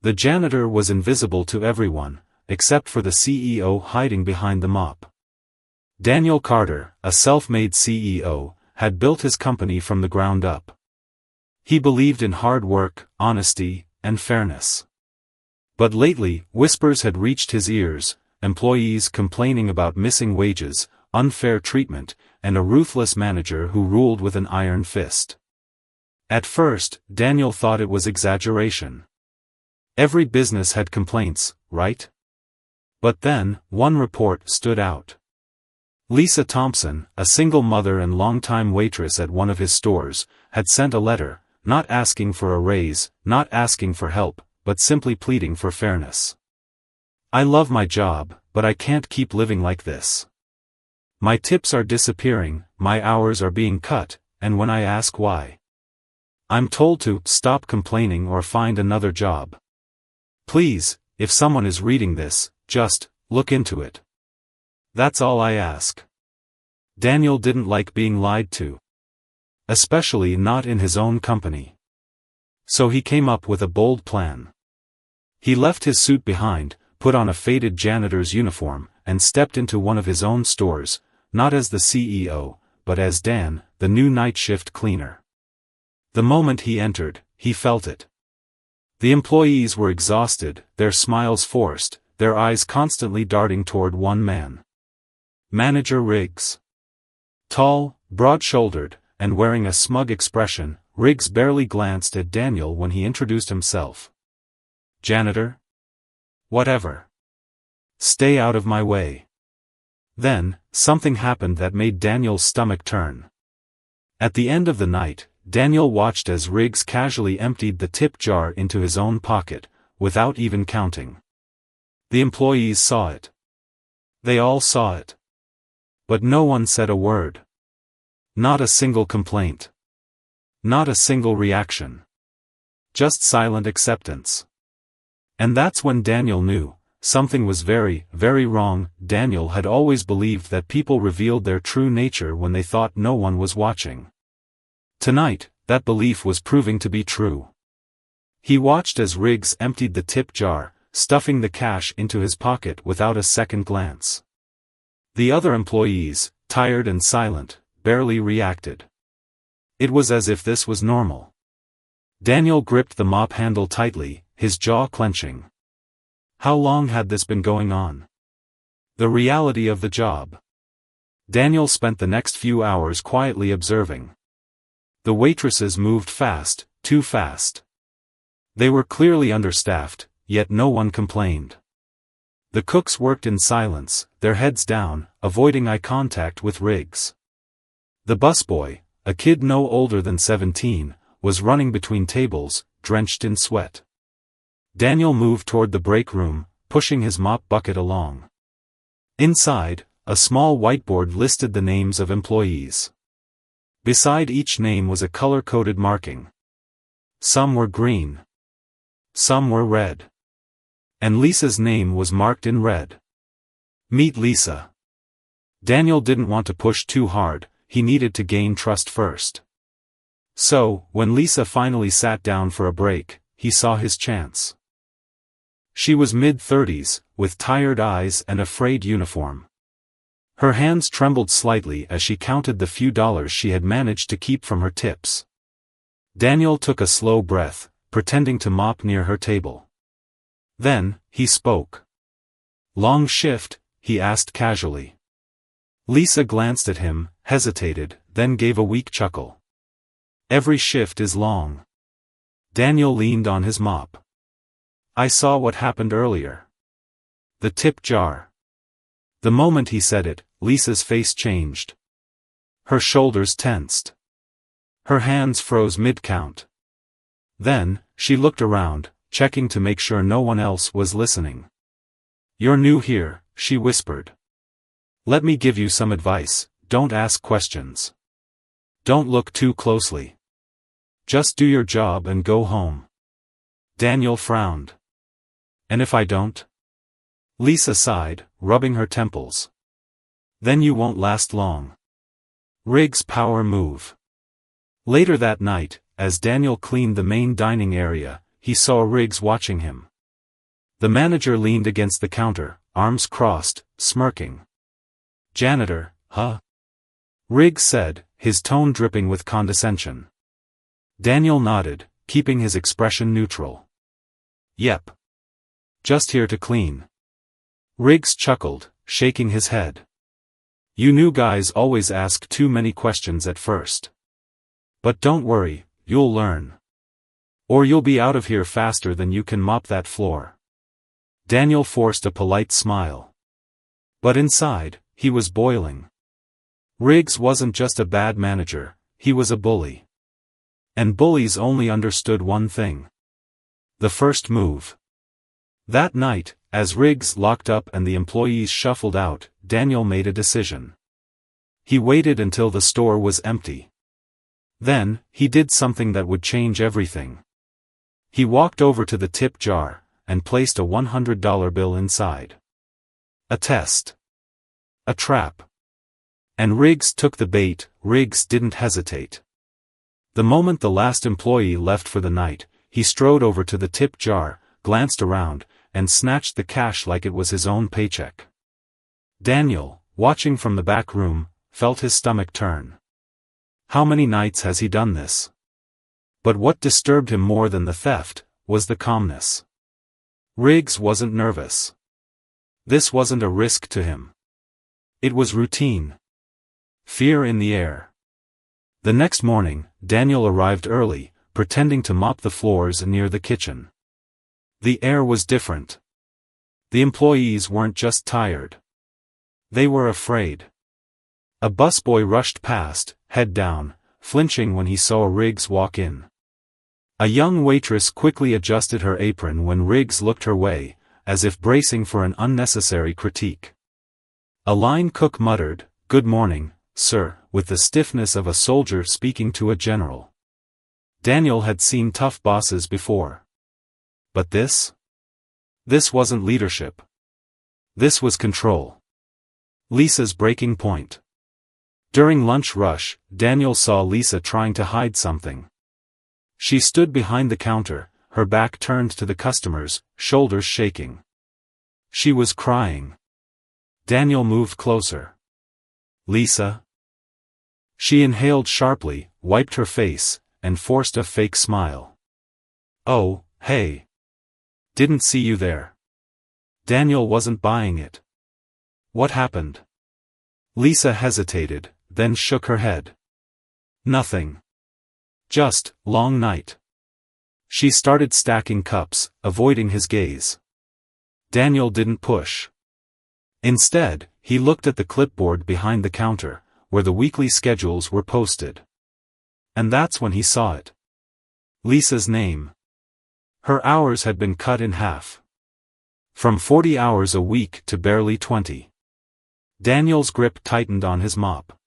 The janitor was invisible to everyone, except for the CEO hiding behind the mop. Daniel Carter, a self-made CEO, had built his company from the ground up. He believed in hard work, honesty, and fairness. But lately, whispers had reached his ears, employees complaining about missing wages, unfair treatment, and a ruthless manager who ruled with an iron fist. At first, Daniel thought it was exaggeration. Every business had complaints, right? But then, one report stood out. Lisa Thompson, a single mother and longtime waitress at one of his stores, had sent a letter, not asking for a raise, not asking for help, but simply pleading for fairness. "I love my job, but I can't keep living like this. My tips are disappearing, my hours are being cut, and when I ask why, I'm told to stop complaining or find another job. Please, if someone is reading this, just look into it. That's all I ask." Daniel didn't like being lied to. Especially not in his own company. So he came up with a bold plan. He left his suit behind, put on a faded janitor's uniform, and stepped into one of his own stores, not as the CEO, but as Dan, the new night shift cleaner. The moment he entered, he felt it. The employees were exhausted, their smiles forced, their eyes constantly darting toward one man. Manager Riggs. Tall, broad-shouldered, and wearing a smug expression, Riggs barely glanced at Daniel when he introduced himself. "Janitor? Whatever. Stay out of my way." Then, something happened that made Daniel's stomach turn. At the end of the night, Daniel watched as Riggs casually emptied the tip jar into his own pocket, without even counting. The employees saw it. They all saw it. But no one said a word. Not a single complaint. Not a single reaction. Just silent acceptance. And that's when Daniel knew, something was very, very wrong. Daniel had always believed that people revealed their true nature when they thought no one was watching. Tonight, that belief was proving to be true. He watched as Riggs emptied the tip jar, stuffing the cash into his pocket without a second glance. The other employees, tired and silent, barely reacted. It was as if this was normal. Daniel gripped the mop handle tightly, his jaw clenching. How long had this been going on? The reality of the job. Daniel spent the next few hours quietly observing. The waitresses moved fast, too fast. They were clearly understaffed, yet no one complained. The cooks worked in silence, their heads down, avoiding eye contact with Riggs. The busboy, a kid no older than 17, was running between tables, drenched in sweat. Daniel moved toward the break room, pushing his mop bucket along. Inside, a small whiteboard listed the names of employees. Beside each name was a color-coded marking. Some were green. Some were red. And Lisa's name was marked in red. Meet Lisa. Daniel didn't want to push too hard, he needed to gain trust first. So, when Lisa finally sat down for a break, he saw his chance. She was mid-30s, with tired eyes and a frayed uniform. Her hands trembled slightly as she counted the few dollars she had managed to keep from her tips. Daniel took a slow breath, pretending to mop near her table. Then, he spoke. "Long shift?" he asked casually. Lisa glanced at him, hesitated, then gave a weak chuckle. "Every shift is long." Daniel leaned on his mop. "I saw what happened earlier. The tip jar." The moment he said it, Lisa's face changed. Her shoulders tensed. Her hands froze mid-count. Then, she looked around, checking to make sure no one else was listening. "You're new here," she whispered. "Let me give you some advice, don't ask questions. Don't look too closely. Just do your job and go home." Daniel frowned. "And if I don't?" Lisa sighed, rubbing her temples. "Then you won't last long." Riggs' power move. Later that night, as Daniel cleaned the main dining area, he saw Riggs watching him. The manager leaned against the counter, arms crossed, smirking. "Janitor, huh?" Riggs said, his tone dripping with condescension. Daniel nodded, keeping his expression neutral. "Yep. Just here to clean." Riggs chuckled, shaking his head. "You new guys always ask too many questions at first. But don't worry, you'll learn. Or you'll be out of here faster than you can mop that floor." Daniel forced a polite smile. But inside, he was boiling. Riggs wasn't just a bad manager, he was a bully. And bullies only understood one thing. The first move. That night, as Riggs locked up and the employees shuffled out, Daniel made a decision. He waited until the store was empty. Then, he did something that would change everything. He walked over to the tip jar, and placed a $100 bill inside. A test. A trap. And Riggs took the bait. Riggs didn't hesitate. The moment the last employee left for the night, he strode over to the tip jar, glanced around, and snatched the cash like it was his own paycheck. Daniel, watching from the back room, felt his stomach turn. How many nights has he done this? But what disturbed him more than the theft, was the calmness. Riggs wasn't nervous. This wasn't a risk to him. It was routine. Fear in the air. The next morning, Daniel arrived early, pretending to mop the floors near the kitchen. The air was different. The employees weren't just tired. They were afraid. A busboy rushed past, head down, flinching when he saw Riggs walk in. A young waitress quickly adjusted her apron when Riggs looked her way, as if bracing for an unnecessary critique. A line cook muttered, "Good morning, sir," with the stiffness of a soldier speaking to a general. Daniel had seen tough bosses before. But this? This wasn't leadership. This was control. Lisa's breaking point. During lunch rush, Daniel saw Lisa trying to hide something. She stood behind the counter, her back turned to the customers, shoulders shaking. She was crying. Daniel moved closer. "Lisa?" She inhaled sharply, wiped her face, and forced a fake smile. "Oh, hey. Didn't see you there." Daniel wasn't buying it. "What happened?" Lisa hesitated, then shook her head. "Nothing. Just, long night." She started stacking cups, avoiding his gaze. Daniel didn't push. Instead, he looked at the clipboard behind the counter, where the weekly schedules were posted. And that's when he saw it. Lisa's name. Her hours had been cut in half. From 40 hours a week to barely 20. Daniel's grip tightened on his mop.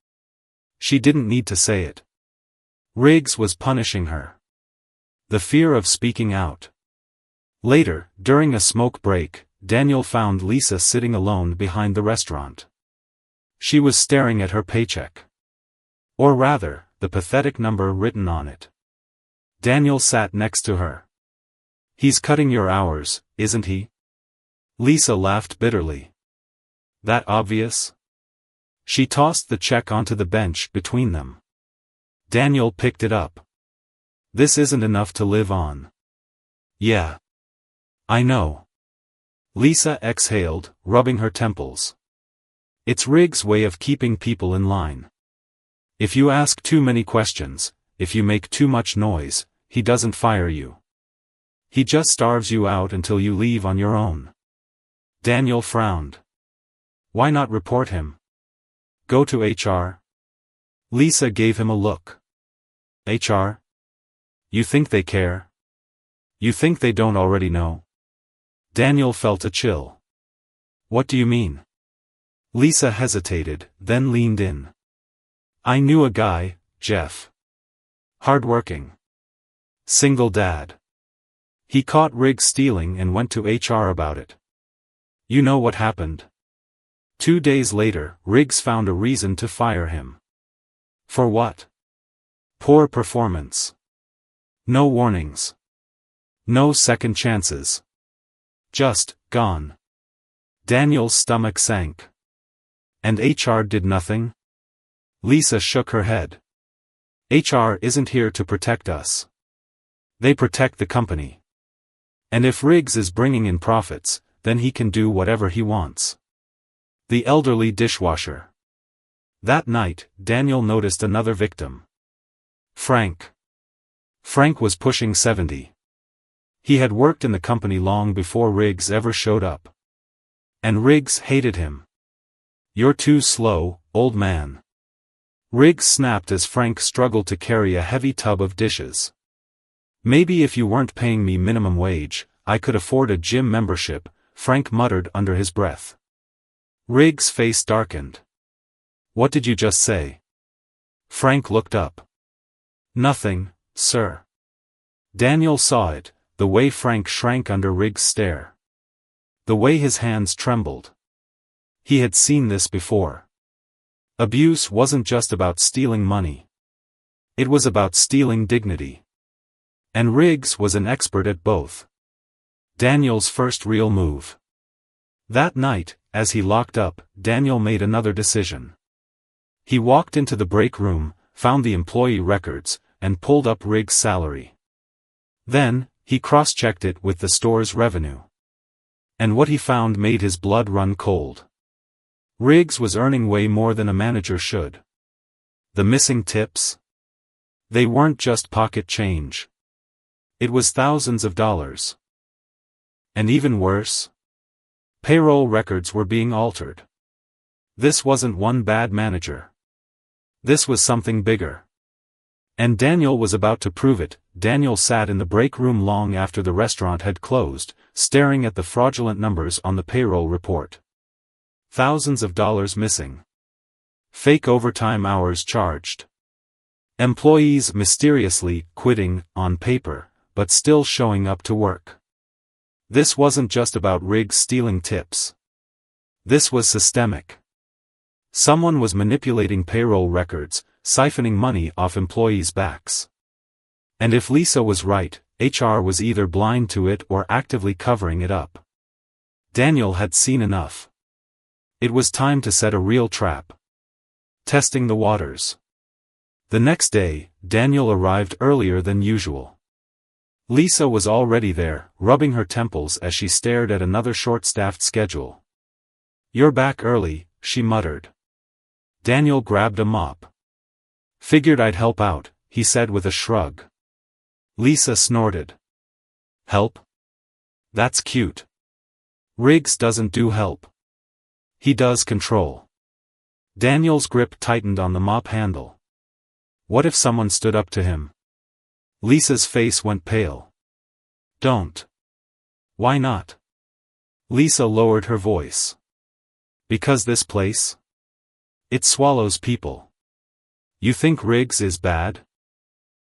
She didn't need to say it. Riggs was punishing her. The fear of speaking out. Later, during a smoke break, Daniel found Lisa sitting alone behind the restaurant. She was staring at her paycheck. Or rather, the pathetic number written on it. Daniel sat next to her. "He's cutting your hours, isn't he?" Lisa laughed bitterly. "That obvious?" She tossed the check onto the bench between them. Daniel picked it up. "This isn't enough to live on." "Yeah. I know." Lisa exhaled, rubbing her temples. "It's Riggs' way of keeping people in line. If you ask too many questions, if you make too much noise, he doesn't fire you. He just starves you out until you leave on your own." Daniel frowned. "Why not report him? Go to HR?" Lisa gave him a look. "HR? You think they care? You think they don't already know?" Daniel felt a chill. "What do you mean?" Lisa hesitated, then leaned in. "I knew a guy, Jeff. Hardworking. Single dad. He caught Riggs stealing and went to HR about it. You know what happened? 2 days later, Riggs found a reason to fire him. For what? Poor performance. No warnings. No second chances. Just, gone. Daniel's stomach sank. And HR did nothing? Lisa shook her head. HR isn't here to protect us. They protect the company. And if Riggs is bringing in profits, then he can do whatever he wants. The elderly dishwasher. That night, Daniel noticed another victim. Frank. Frank was pushing 70. He had worked in the company long before Riggs ever showed up. And Riggs hated him. "You're too slow, old man." Riggs snapped as Frank struggled to carry a heavy tub of dishes. "Maybe if you weren't paying me minimum wage, I could afford a gym membership," Frank muttered under his breath. Riggs' face darkened. "What did you just say?" Frank looked up. "Nothing, sir." Daniel saw it, the way Frank shrank under Riggs' stare. The way his hands trembled. He had seen this before. Abuse wasn't just about stealing money. It was about stealing dignity. And Riggs was an expert at both. Daniel's first real move. That night, as he locked up, Daniel made another decision. He walked into the break room, found the employee records, and pulled up Riggs' salary. Then, he cross-checked it with the store's revenue. And what he found made his blood run cold. Riggs was earning way more than a manager should. The missing tips? They weren't just pocket change. It was thousands of dollars. And even worse? Payroll records were being altered. This wasn't one bad manager. This was something bigger. And Daniel was about to prove it. Daniel sat in the break room long after the restaurant had closed, staring at the fraudulent numbers on the payroll report. Thousands of dollars missing. Fake overtime hours charged. Employees mysteriously quitting, on paper, but still showing up to work. This wasn't just about Riggs stealing tips. This was systemic. Someone was manipulating payroll records, siphoning money off employees' backs. And if Lisa was right, HR was either blind to it or actively covering it up. Daniel had seen enough. It was time to set a real trap. Testing the waters. The next day, Daniel arrived earlier than usual. Lisa was already there, rubbing her temples as she stared at another short-staffed schedule. "You're back early," she muttered. Daniel grabbed a mop. "Figured I'd help out," he said with a shrug. Lisa snorted. "Help? That's cute. Riggs doesn't do help. He does control." Daniel's grip tightened on the mop handle. What if someone stood up to him? Lisa's face went pale. "Don't." "Why not?" Lisa lowered her voice. "Because this place? It swallows people. You think Riggs is bad?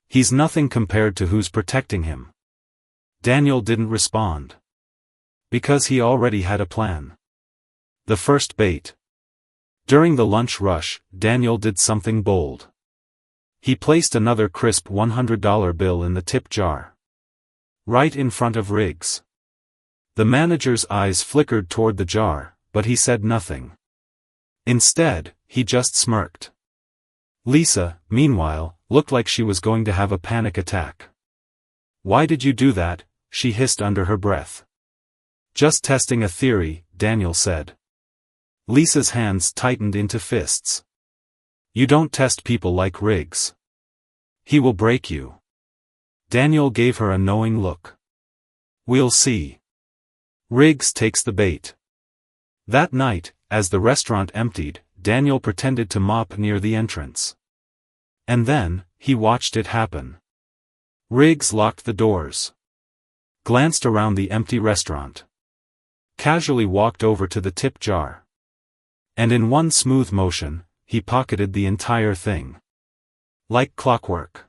He's nothing compared to who's protecting him." Daniel didn't respond. Because he already had a plan. The first bait. During the lunch rush, Daniel did something bold. He placed another crisp $100 bill in the tip jar. Right in front of Riggs. The manager's eyes flickered toward the jar, but he said nothing. Instead, he just smirked. Lisa, meanwhile, looked like she was going to have a panic attack. "Why did you do that?" she hissed under her breath. "Just testing a theory," Daniel said. Lisa's hands tightened into fists. "You don't test people like Riggs. He will break you." Daniel gave her a knowing look. "We'll see. Riggs takes the bait." That night, as the restaurant emptied, Daniel pretended to mop near the entrance. And then, he watched it happen. Riggs locked the doors. Glanced around the empty restaurant. Casually walked over to the tip jar. And in one smooth motion, he pocketed the entire thing. Like clockwork.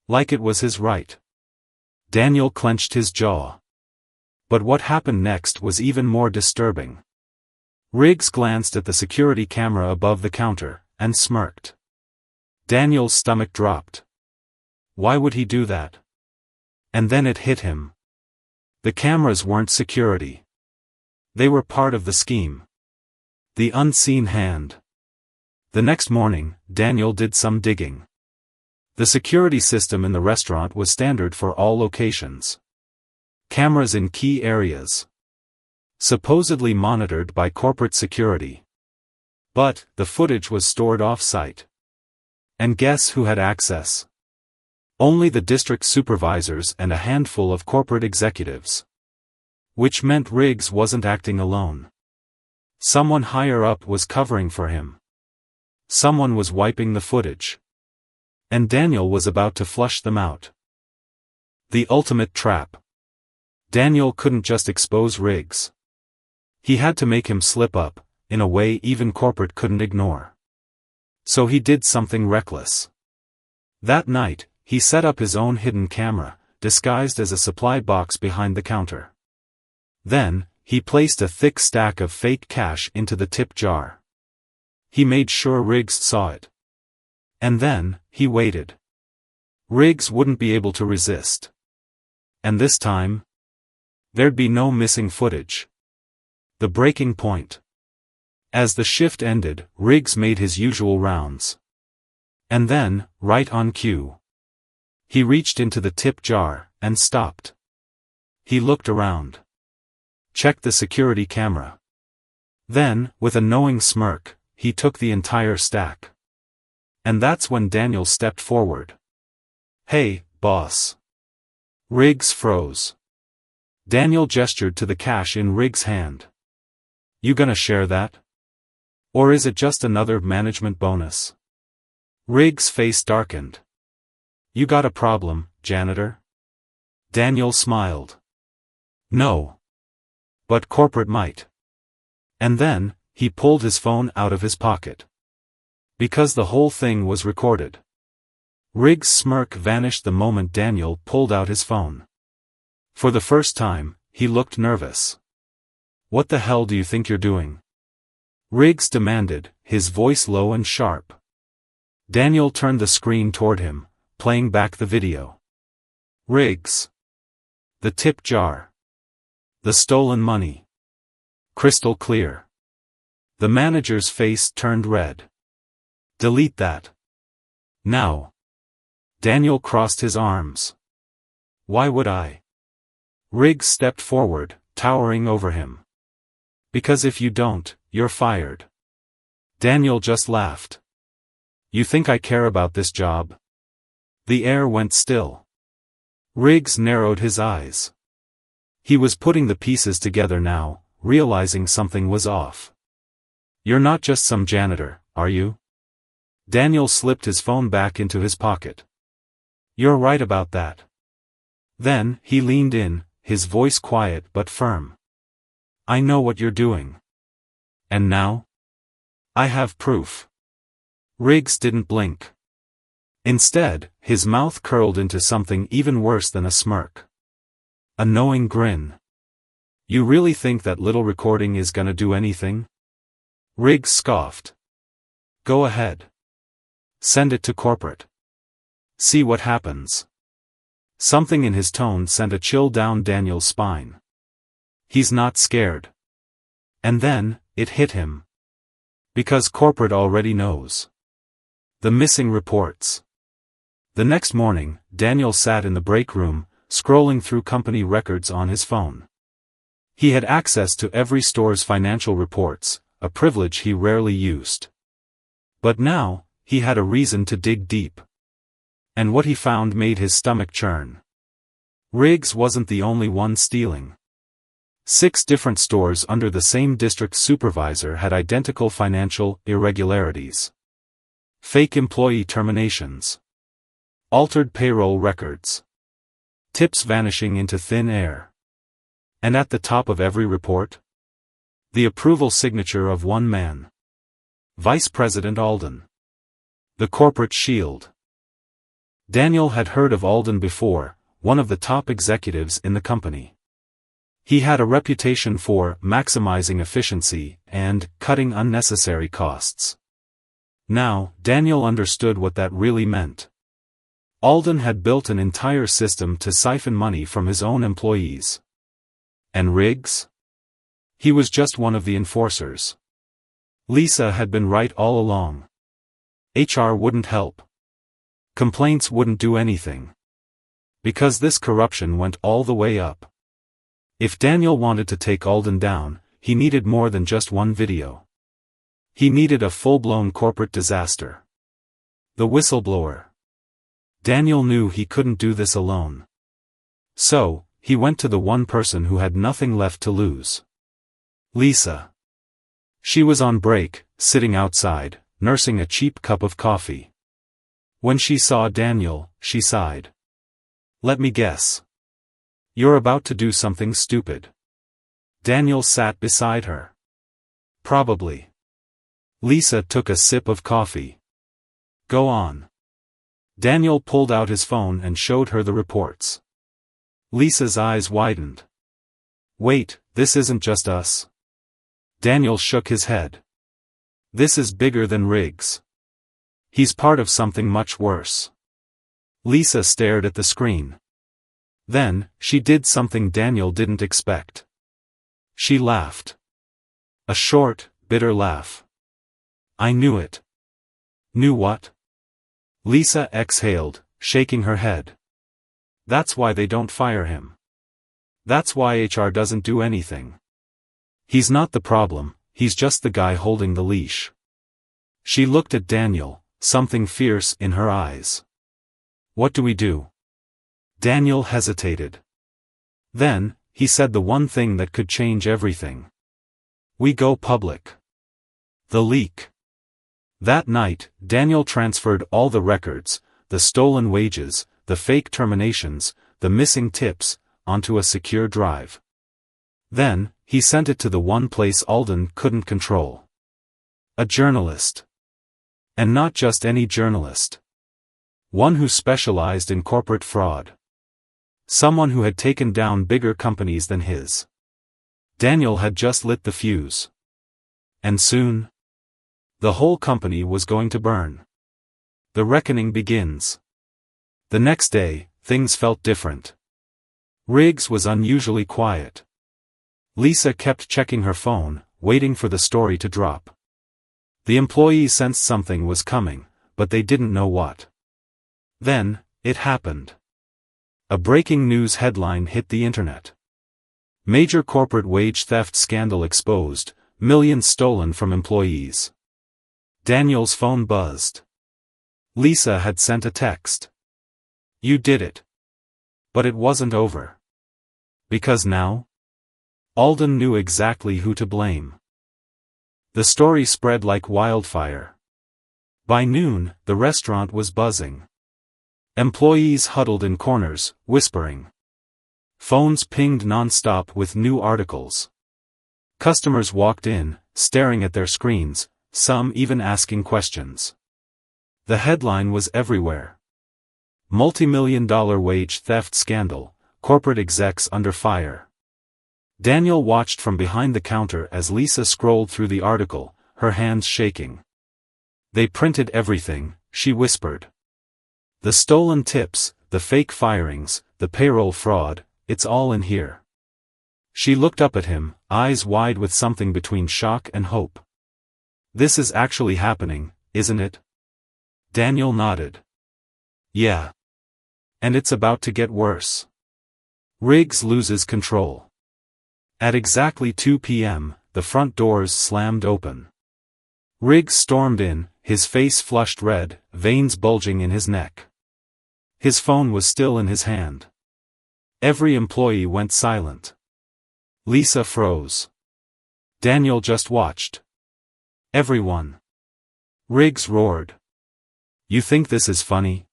Like it was his right. Daniel clenched his jaw. But what happened next was even more disturbing. Riggs glanced at the security camera above the counter, and smirked. Daniel's stomach dropped. Why would he do that? And then it hit him. The cameras weren't security. They were part of the scheme. The unseen hand. The next morning, Daniel did some digging. The security system in the restaurant was standard for all locations. Cameras in key areas. Supposedly monitored by corporate security. But, the footage was stored off-site. And guess who had access? Only the district supervisors and a handful of corporate executives. Which meant Riggs wasn't acting alone. Someone higher up was covering for him. Someone was wiping the footage. And Daniel was about to flush them out. The ultimate trap. Daniel couldn't just expose Riggs. He had to make him slip up, in a way even corporate couldn't ignore. So he did something reckless. That night, he set up his own hidden camera, disguised as a supply box behind the counter. Then, he placed a thick stack of fake cash into the tip jar. He made sure Riggs saw it. And then, he waited. Riggs wouldn't be able to resist. And this time, there'd be no missing footage. The breaking point. As the shift ended, Riggs made his usual rounds. And then, right on cue, he reached into the tip jar, and stopped. He looked around. Checked the security camera. Then, with a knowing smirk, he took the entire stack. And that's when Daniel stepped forward. "Hey, boss." Riggs froze. Daniel gestured to the cash in Riggs' hand. "You gonna share that? Or is it just another management bonus?" Riggs' face darkened. "You got a problem, janitor?" Daniel smiled. "No. But corporate might." And then, he pulled his phone out of his pocket. Because the whole thing was recorded. Riggs' smirk vanished the moment Daniel pulled out his phone. For the first time, he looked nervous. "What the hell do you think you're doing?" Riggs demanded, his voice low and sharp. Daniel turned the screen toward him, playing back the video. "Riggs. The tip jar. The stolen money. Crystal clear." The manager's face turned red. "Delete that. Now." Daniel crossed his arms. "Why would I?" Riggs stepped forward, towering over him. "Because if you don't, you're fired." Daniel just laughed. "You think I care about this job?" The air went still. Riggs narrowed his eyes. He was putting the pieces together now, realizing something was off. "You're not just some janitor, are you?" Daniel slipped his phone back into his pocket. "You're right about that." Then, he leaned in, his voice quiet but firm. "I know what you're doing. And now? I have proof." Riggs didn't blink. Instead, his mouth curled into something even worse than a smirk. A knowing grin. "You really think that little recording is gonna do anything?" Riggs scoffed. "Go ahead. Send it to corporate. See what happens." Something in his tone sent a chill down Daniel's spine. He's not scared. And then, it hit him. Because corporate already knows. The missing reports. The next morning, Daniel sat in the break room, scrolling through company records on his phone. He had access to every store's financial reports, a privilege he rarely used. But now, he had a reason to dig deep. And what he found made his stomach churn. Riggs wasn't the only one stealing. 6 different stores under the same district supervisor had identical financial irregularities. Fake employee terminations. Altered payroll records. Tips vanishing into thin air. And at the top of every report? The approval signature of one man. Vice President Alden. The corporate shield. Daniel had heard of Alden before, one of the top executives in the company. He had a reputation for maximizing efficiency and cutting unnecessary costs. Now, Daniel understood what that really meant. Alden had built an entire system to siphon money from his own employees. And Riggs? He was just one of the enforcers. Lisa had been right all along. HR wouldn't help. Complaints wouldn't do anything. Because this corruption went all the way up. If Daniel wanted to take Alden down, he needed more than just one video. He needed a full-blown corporate disaster. The whistleblower. Daniel knew he couldn't do this alone. So, he went to the one person who had nothing left to lose. Lisa. She was on break, sitting outside, nursing a cheap cup of coffee. When she saw Daniel, she sighed. Let me guess. You're about to do something stupid. Daniel sat beside her. Probably. Lisa took a sip of coffee. Go on. Daniel pulled out his phone and showed her the reports. Lisa's eyes widened. Wait, this isn't just us. Daniel shook his head. This is bigger than Riggs. He's part of something much worse. Lisa stared at the screen. Then, she did something Daniel didn't expect. She laughed. A short, bitter laugh. I knew it. Knew what? Lisa exhaled, shaking her head. That's why they don't fire him. That's why HR doesn't do anything. He's not the problem, he's just the guy holding the leash. She looked at Daniel, something fierce in her eyes. What do we do? Daniel hesitated. Then, he said the one thing that could change everything. We go public. The leak. That night, Daniel transferred all the records, the stolen wages, the fake terminations, the missing tips, onto a secure drive. Then, he sent it to the one place Alden couldn't control. A journalist. And not just any journalist. One who specialized in corporate fraud. Someone who had taken down bigger companies than his. Daniel had just lit the fuse. And soon, the whole company was going to burn. The reckoning begins. The next day, things felt different. Riggs was unusually quiet. Lisa kept checking her phone, waiting for the story to drop. The employees sensed something was coming, but they didn't know what. Then, it happened. A breaking news headline hit the internet. Major corporate wage theft scandal exposed, millions stolen from employees. Daniel's phone buzzed. Lisa had sent a text. You did it. But it wasn't over. Because now? Alden knew exactly who to blame. The story spread like wildfire. By noon, the restaurant was buzzing. Employees huddled in corners, whispering. Phones pinged non-stop with new articles. Customers walked in, staring at their screens, some even asking questions. The headline was everywhere. Multi-million-dollar wage theft scandal, corporate execs under fire. Daniel watched from behind the counter as Lisa scrolled through the article, her hands shaking. They printed everything, she whispered. The stolen tips, the fake firings, the payroll fraud, it's all in here. She looked up at him, eyes wide with something between shock and hope. This is actually happening, isn't it? Daniel nodded. Yeah. And it's about to get worse. Riggs loses control. At exactly 2 p.m., the front doors slammed open. Riggs stormed in, his face flushed red, veins bulging in his neck. His phone was still in his hand. Every employee went silent. Lisa froze. Daniel just watched. Everyone. Riggs roared. You think this is funny?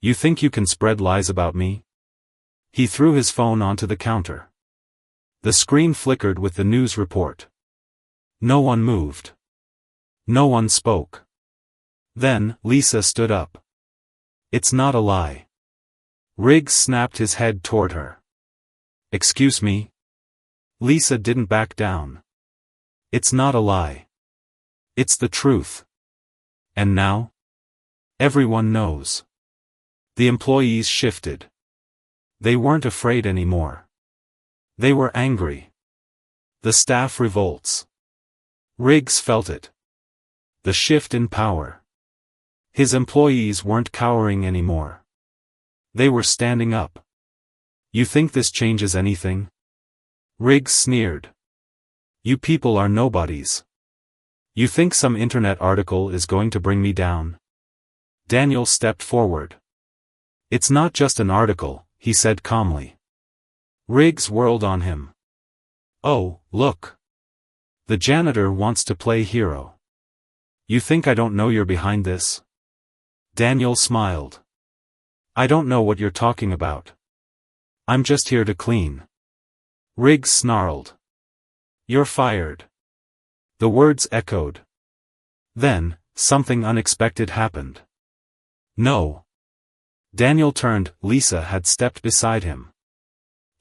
You think you can spread lies about me? He threw his phone onto the counter. The screen flickered with the news report. No one moved. No one spoke. Then, Lisa stood up. It's not a lie. Riggs snapped his head toward her. Excuse me? Lisa didn't back down. It's not a lie. It's the truth. And now? Everyone knows. The employees shifted. They weren't afraid anymore. They were angry. The staff revolts. Riggs felt it. The shift in power. His employees weren't cowering anymore. They were standing up. You think this changes anything? Riggs sneered. You people are nobodies. You think some internet article is going to bring me down? Daniel stepped forward. It's not just an article, he said calmly. Riggs whirled on him. Oh, look. The janitor wants to play hero. You think I don't know you're behind this? Daniel smiled. I don't know what you're talking about. I'm just here to clean. Riggs snarled. You're fired. The words echoed. Then, something unexpected happened. No. Daniel turned. Lisa had stepped beside him.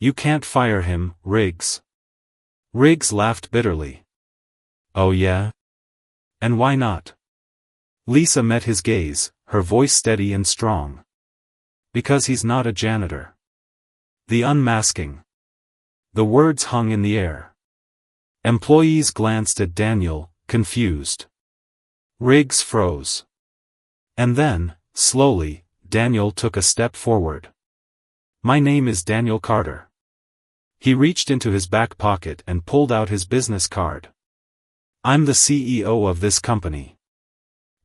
You can't fire him, Riggs. Riggs laughed bitterly. Oh yeah? And why not? Lisa met his gaze, her voice steady and strong. Because he's not a janitor. The unmasking. The words hung in the air. Employees glanced at Daniel, confused. Riggs froze. And then, slowly, Daniel took a step forward. My name is Daniel Carter. He reached into his back pocket and pulled out his business card. I'm the CEO of this company.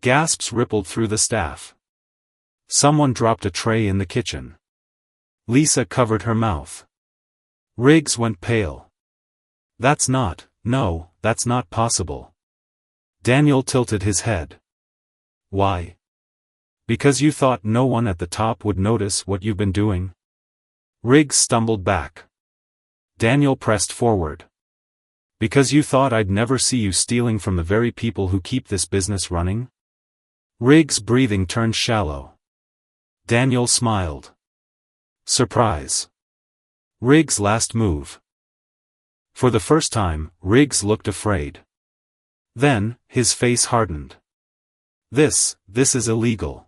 Gasps rippled through the staff. Someone dropped a tray in the kitchen. Lisa covered her mouth. Riggs went pale. No, that's not possible. Daniel tilted his head. Why? Because you thought no one at the top would notice what you've been doing? Riggs stumbled back. Daniel pressed forward. Because you thought I'd never see you stealing from the very people who keep this business running? Riggs' breathing turned shallow. Daniel smiled. Surprise. Riggs' last move. For the first time, Riggs looked afraid. Then, his face hardened. This is illegal.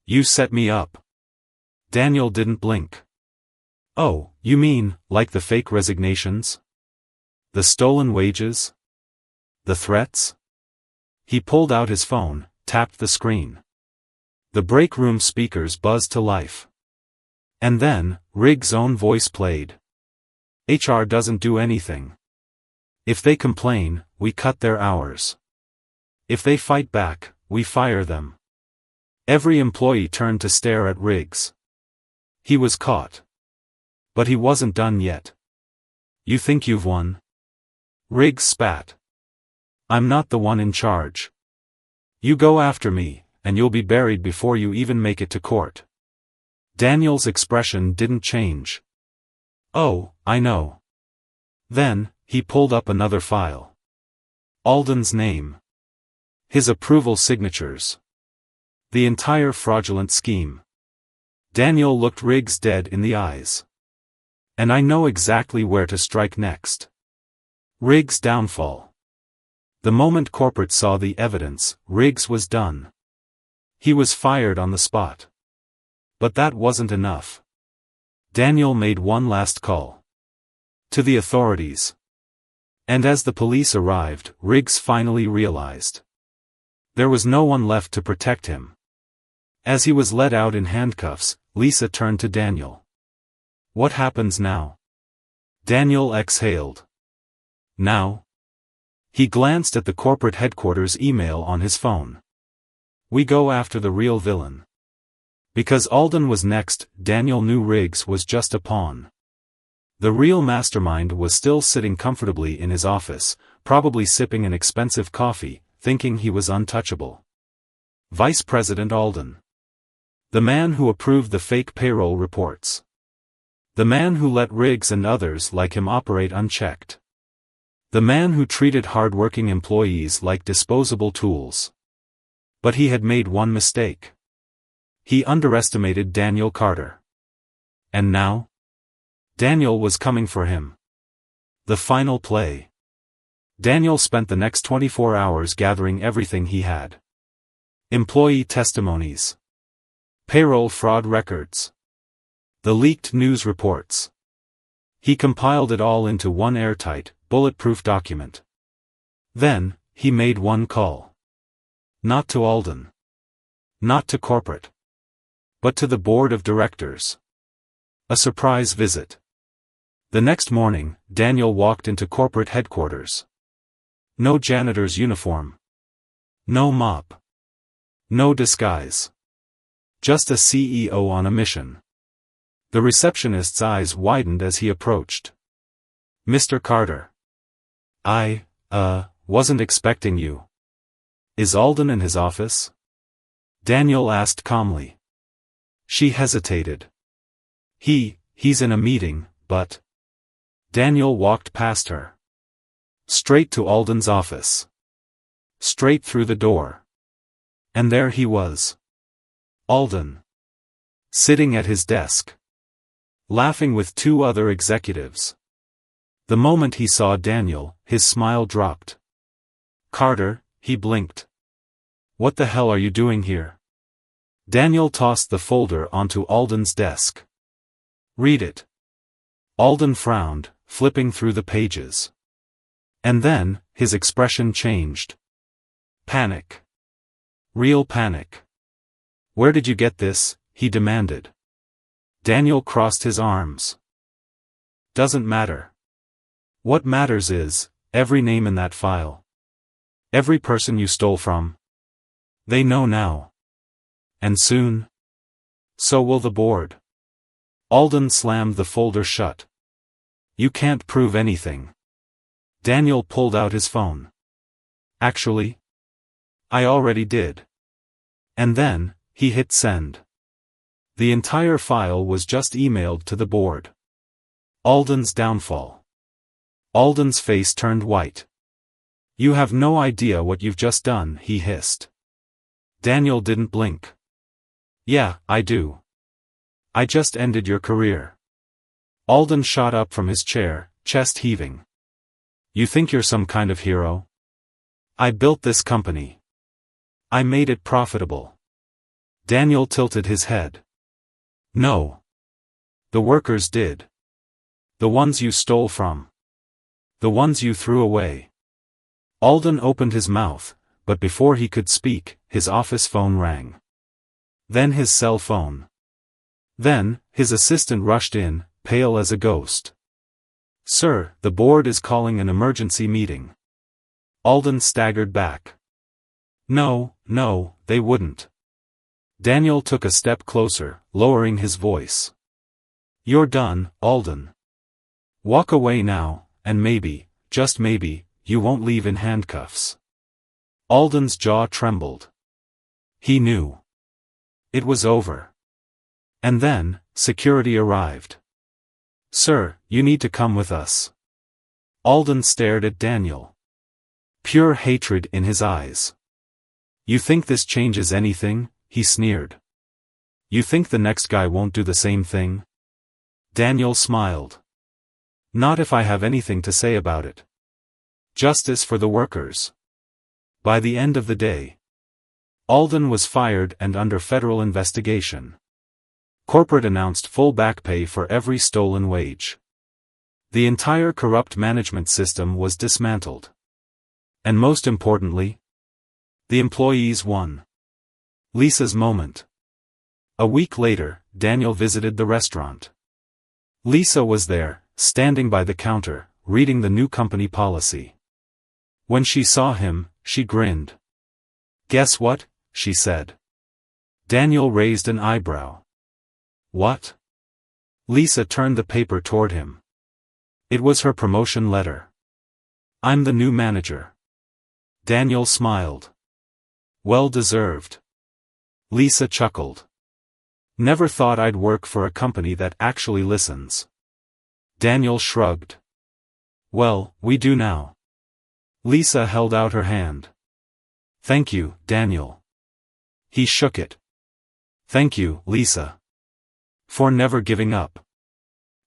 You set me up. Daniel didn't blink. Oh, you mean, like the fake resignations? The stolen wages? The threats? He pulled out his phone, tapped the screen. The break room speakers buzzed to life. And then, Riggs' own voice played. HR doesn't do anything. If they complain, we cut their hours. If they fight back, we fire them. Every employee turned to stare at Riggs. He was caught. But he wasn't done yet. You think you've won? Riggs spat. I'm not the one in charge. You go after me, and you'll be buried before you even make it to court. Daniel's expression didn't change. Oh, I know. Then, he pulled up another file. Alden's name. His approval signatures. The entire fraudulent scheme. Daniel looked Riggs dead in the eyes. And I know exactly where to strike next. Riggs' downfall. The moment corporate saw the evidence, Riggs was done. He was fired on the spot. But that wasn't enough. Daniel made one last call. To the authorities. And as the police arrived, Riggs finally realized. There was no one left to protect him. As he was led out in handcuffs, Lisa turned to Daniel. What happens now? Daniel exhaled. Now? He glanced at the corporate headquarters email on his phone. We go after the real villain. Because Alden was next, Daniel knew Riggs was just a pawn. The real mastermind was still sitting comfortably in his office, probably sipping an expensive coffee, thinking he was untouchable. Vice President Alden. The man who approved the fake payroll reports. The man who let Riggs and others like him operate unchecked. The man who treated hard-working employees like disposable tools. But he had made one mistake. He underestimated Daniel Carter. And now? Daniel was coming for him. The final play. Daniel spent the next 24 hours gathering everything he had. Employee testimonies. Payroll fraud records. The leaked news reports. He compiled it all into one airtight, bulletproof document. Then, he made one call. Not to Alden. Not to corporate. But to the board of directors. A surprise visit. The next morning, Daniel walked into corporate headquarters. No janitor's uniform. No mop. No disguise. Just a CEO on a mission. The receptionist's eyes widened as he approached. "Mr. Carter. I wasn't expecting you. Is Alden in his office?" Daniel asked calmly. She hesitated. He's in a meeting, but... Daniel walked past her. Straight to Alden's office. Straight through the door. And there he was. Alden. Sitting at his desk. Laughing with two other executives. The moment he saw Daniel, his smile dropped. "Carter," he blinked. "What the hell are you doing here?" Daniel tossed the folder onto Alden's desk. "Read it." Alden frowned, flipping through the pages. And then, his expression changed. Panic. Real panic. "Where did you get this?" he demanded. Daniel crossed his arms. "Doesn't matter. What matters is, every name in that file. Every person you stole from. They know now. And soon. So will the board." Alden slammed the folder shut. "You can't prove anything." Daniel pulled out his phone. "Actually, I already did." And then, he hit send. The entire file was just emailed to the board. Alden's downfall. Alden's face turned white. "You have no idea what you've just done," he hissed. Daniel didn't blink. "Yeah, I do. I just ended your career." Alden shot up from his chair, chest heaving. "You think you're some kind of hero? I built this company. I made it profitable." Daniel tilted his head. "No. The workers did. The ones you stole from. The ones you threw away." Alden opened his mouth, but before he could speak, his office phone rang. Then his cell phone. Then, his assistant rushed in, pale as a ghost. "Sir, the board is calling an emergency meeting." Alden staggered back. No, they wouldn't." Daniel took a step closer, lowering his voice. "You're done, Alden. Walk away now, and maybe, just maybe, you won't leave in handcuffs." Alden's jaw trembled. He knew. It was over. And then, security arrived. "Sir, you need to come with us." Alden stared at Daniel. Pure hatred in his eyes. "You think this changes anything?" he sneered. "You think the next guy won't do the same thing?" Daniel smiled. "Not if I have anything to say about it. Justice for the workers." By the end of the day, Alden was fired and under federal investigation. Corporate announced full back pay for every stolen wage. The entire corrupt management system was dismantled. And most importantly, the employees won. Lisa's moment. A week later, Daniel visited the restaurant. Lisa was there, standing by the counter, reading the new company policy. When she saw him, she grinned. "Guess what?" she said. Daniel raised an eyebrow. "What?" Lisa turned the paper toward him. It was her promotion letter. "I'm the new manager." Daniel smiled. "Well deserved." Lisa chuckled. "Never thought I'd work for a company that actually listens." Daniel shrugged. "Well, we do now." Lisa held out her hand. "Thank you, Daniel." He shook it. "Thank you, Lisa. For never giving up."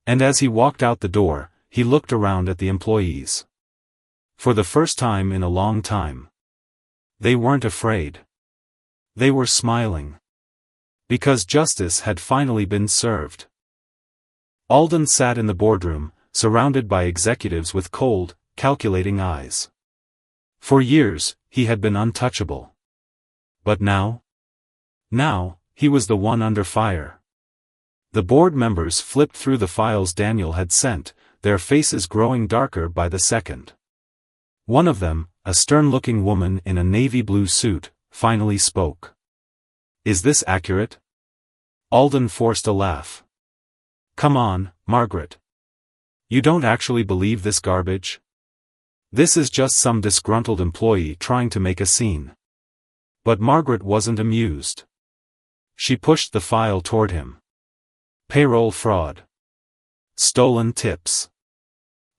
And as he walked out the door, he looked around at the employees. For the first time in a long time. They weren't afraid. They were smiling. Because justice had finally been served. Alden sat in the boardroom, surrounded by executives with cold, calculating eyes. For years, he had been untouchable. But now? Now, he was the one under fire. The board members flipped through the files Daniel had sent, their faces growing darker by the second. One of them, a stern-looking woman in a navy blue suit, finally spoke. "Is this accurate?" Alden forced a laugh. "Come on, Margaret. You don't actually believe this garbage? This is just some disgruntled employee trying to make a scene." But Margaret wasn't amused. She pushed the file toward him. Payroll fraud. Stolen tips.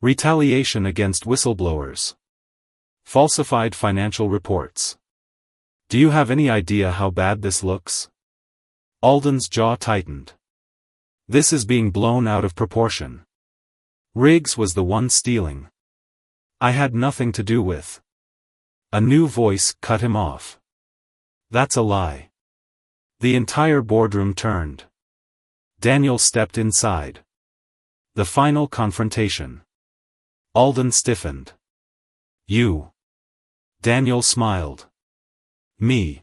Retaliation against whistleblowers. Falsified financial reports. Do you have any idea how bad this looks? Alden's jaw tightened. This is being blown out of proportion. Riggs was the one stealing. I had nothing to do with. A new voice cut him off. That's a lie. The entire boardroom turned. Daniel stepped inside. The final confrontation. Alden stiffened. You. Daniel smiled. Me.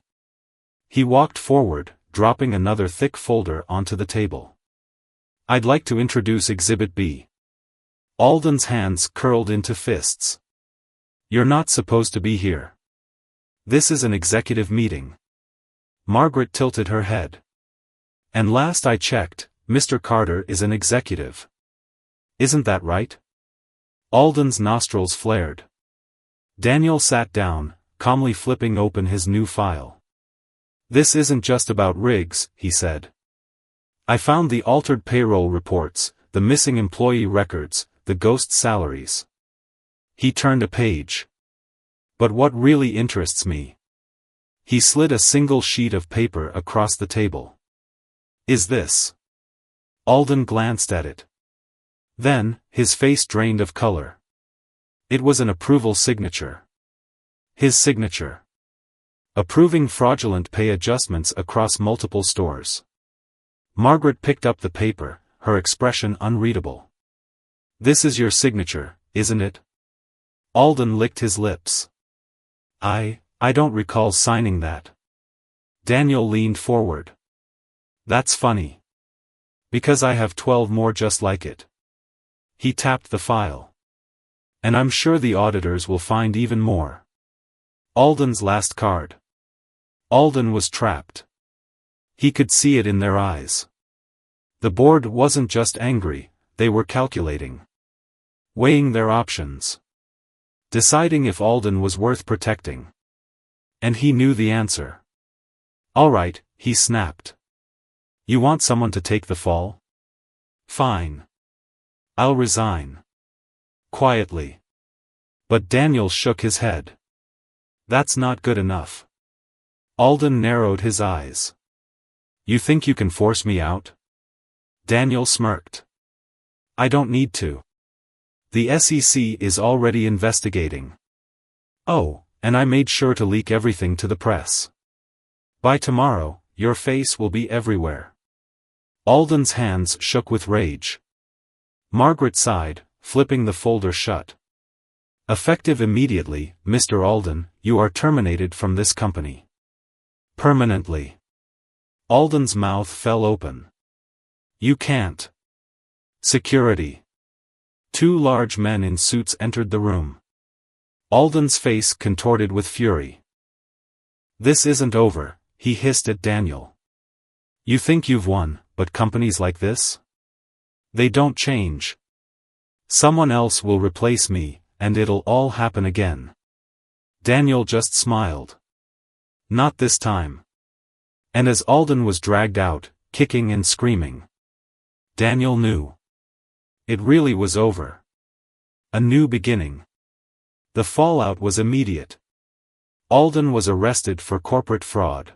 He walked forward, dropping another thick folder onto the table. I'd like to introduce Exhibit B. Alden's hands curled into fists. You're not supposed to be here. This is an executive meeting. Margaret tilted her head. And last I checked, Mr. Carter is an executive. Isn't that right? Alden's nostrils flared. Daniel sat down, calmly flipping open his new file. This isn't just about Riggs, he said. I found the altered payroll reports, the missing employee records, the ghost salaries. He turned a page. But what really interests me? He slid a single sheet of paper across the table. Is this? Alden glanced at it. Then, his face drained of color. It was an approval signature. His signature. Approving fraudulent pay adjustments across multiple stores. Margaret picked up the paper, her expression unreadable. This is your signature, isn't it? Alden licked his lips. I don't recall signing that. Daniel leaned forward. That's funny. Because I have 12 more just like it. He tapped the file. And I'm sure the auditors will find even more. Alden's last card. Alden was trapped. He could see it in their eyes. The board wasn't just angry, they were calculating. Weighing their options. Deciding if Alden was worth protecting. And he knew the answer. All right, he snapped. You want someone to take the fall? Fine. I'll resign. Quietly. But Daniel shook his head. That's not good enough. Alden narrowed his eyes. You think you can force me out? Daniel smirked. I don't need to. The SEC is already investigating. Oh, and I made sure to leak everything to the press. By tomorrow, your face will be everywhere. Alden's hands shook with rage. Margaret sighed, flipping the folder shut. Effective immediately, Mr. Alden, you are terminated from this company. Permanently. Alden's mouth fell open. You can't. Security. Two large men in suits entered the room. Alden's face contorted with fury. This isn't over, he hissed at Daniel. You think you've won, but companies like this? They don't change. Someone else will replace me, and it'll all happen again. Daniel just smiled. Not this time. And as Alden was dragged out, kicking and screaming, Daniel knew. It really was over. A new beginning. The fallout was immediate. Alden was arrested for corporate fraud.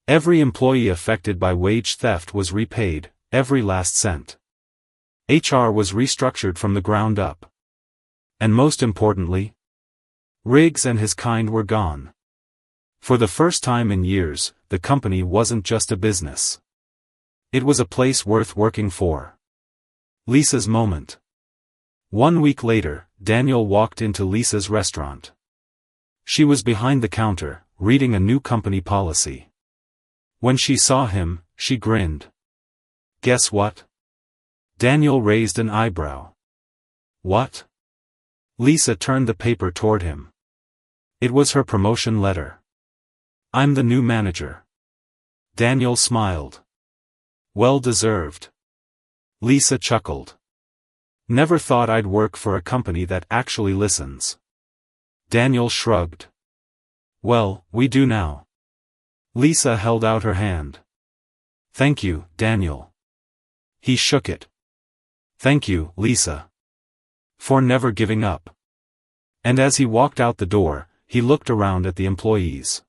Every employee affected by wage theft was repaid, every last cent. HR was restructured from the ground up. And most importantly, Riggs and his kind were gone. For the first time in years, the company wasn't just a business. It was a place worth working for. Lisa's moment. 1 week later, Daniel walked into Lisa's restaurant. She was behind the counter, reading a new company policy. When she saw him, she grinned. "Guess what?" Daniel raised an eyebrow. "What?" Lisa turned the paper toward him. It was her promotion letter. "I'm the new manager." Daniel smiled. "Well deserved." Lisa chuckled. "Never thought I'd work for a company that actually listens." Daniel shrugged. "Well, we do now." Lisa held out her hand. "Thank you, Daniel." He shook it. "Thank you, Lisa. For never giving up." And as he walked out the door, he looked around at the employees.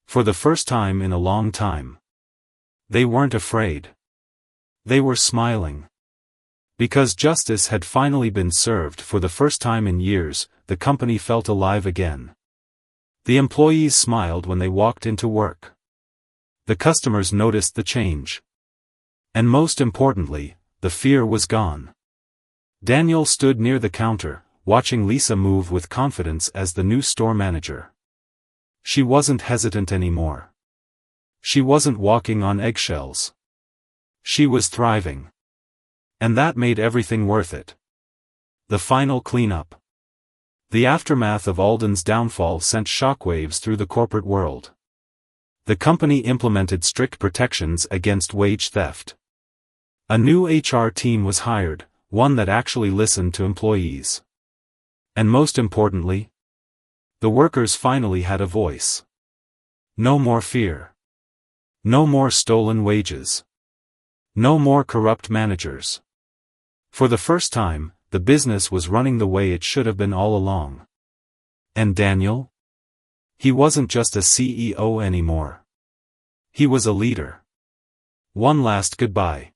For the first time in a long time. They weren't afraid. They were smiling. Because justice had finally been served for the first time in years, the company felt alive again. The employees smiled when they walked into work. The customers noticed the change. And most importantly, the fear was gone. Daniel stood near the counter, watching Lisa move with confidence as the new store manager. She wasn't hesitant anymore. She wasn't walking on eggshells. She was thriving. And that made everything worth it. The final cleanup. The aftermath of Alden's downfall sent shockwaves through the corporate world. The company implemented strict protections against wage theft. A new HR team was hired, one that actually listened to employees. And most importantly, the workers finally had a voice. No more fear. No more stolen wages. No more corrupt managers. For the first time, the business was running the way it should have been all along. And Daniel? He wasn't just a CEO anymore. He was a leader. One last goodbye.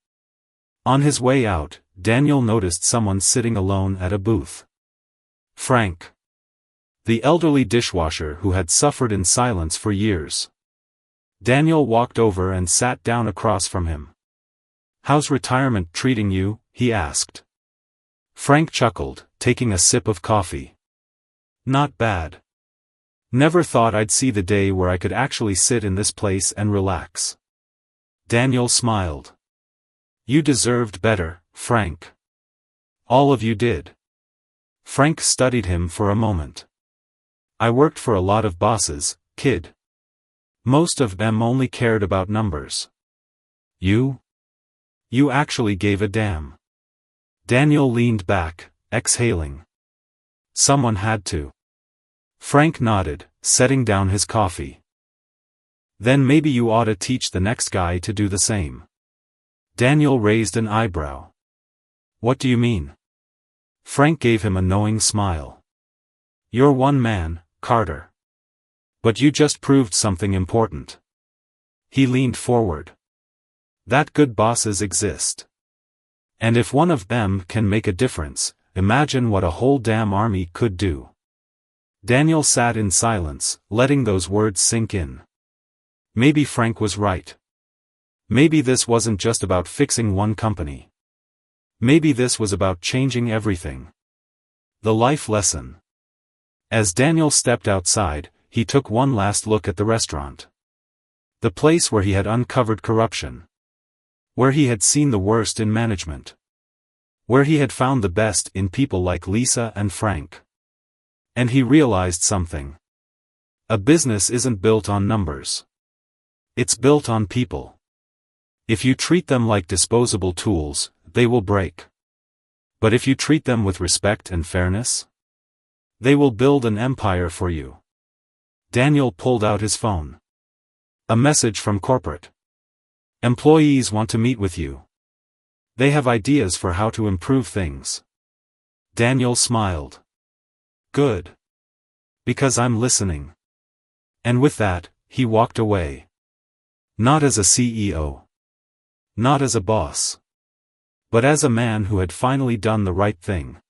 On his way out, Daniel noticed someone sitting alone at a booth. Frank. The elderly dishwasher who had suffered in silence for years. Daniel walked over and sat down across from him. "How's retirement treating you?" he asked. Frank chuckled, taking a sip of coffee. "Not bad. Never thought I'd see the day where I could actually sit in this place and relax." Daniel smiled. "You deserved better, Frank. All of you did." Frank studied him for a moment. "I worked for a lot of bosses, kid. Most of them only cared about numbers. You? You actually gave a damn." Daniel leaned back, exhaling. "Someone had to." Frank nodded, setting down his coffee. "Then maybe you ought to teach the next guy to do the same." Daniel raised an eyebrow. "What do you mean?" Frank gave him a knowing smile. "You're one man, Carter. But you just proved something important." He leaned forward. "That good bosses exist. And if one of them can make a difference, imagine what a whole damn army could do." Daniel sat in silence, letting those words sink in. Maybe Frank was right. Maybe this wasn't just about fixing one company. Maybe this was about changing everything. The life lesson. As Daniel stepped outside, he took one last look at the restaurant. The place where he had uncovered corruption. Where he had seen the worst in management. Where he had found the best in people like Lisa and Frank. And he realized something. A business isn't built on numbers. It's built on people. If you treat them like disposable tools, they will break. But if you treat them with respect and fairness, they will build an empire for you. Daniel pulled out his phone. A message from corporate. "Employees want to meet with you. They have ideas for how to improve things." Daniel smiled. "Good. Because I'm listening." And with that, he walked away. Not as a CEO. Not as a boss. But as a man who had finally done the right thing.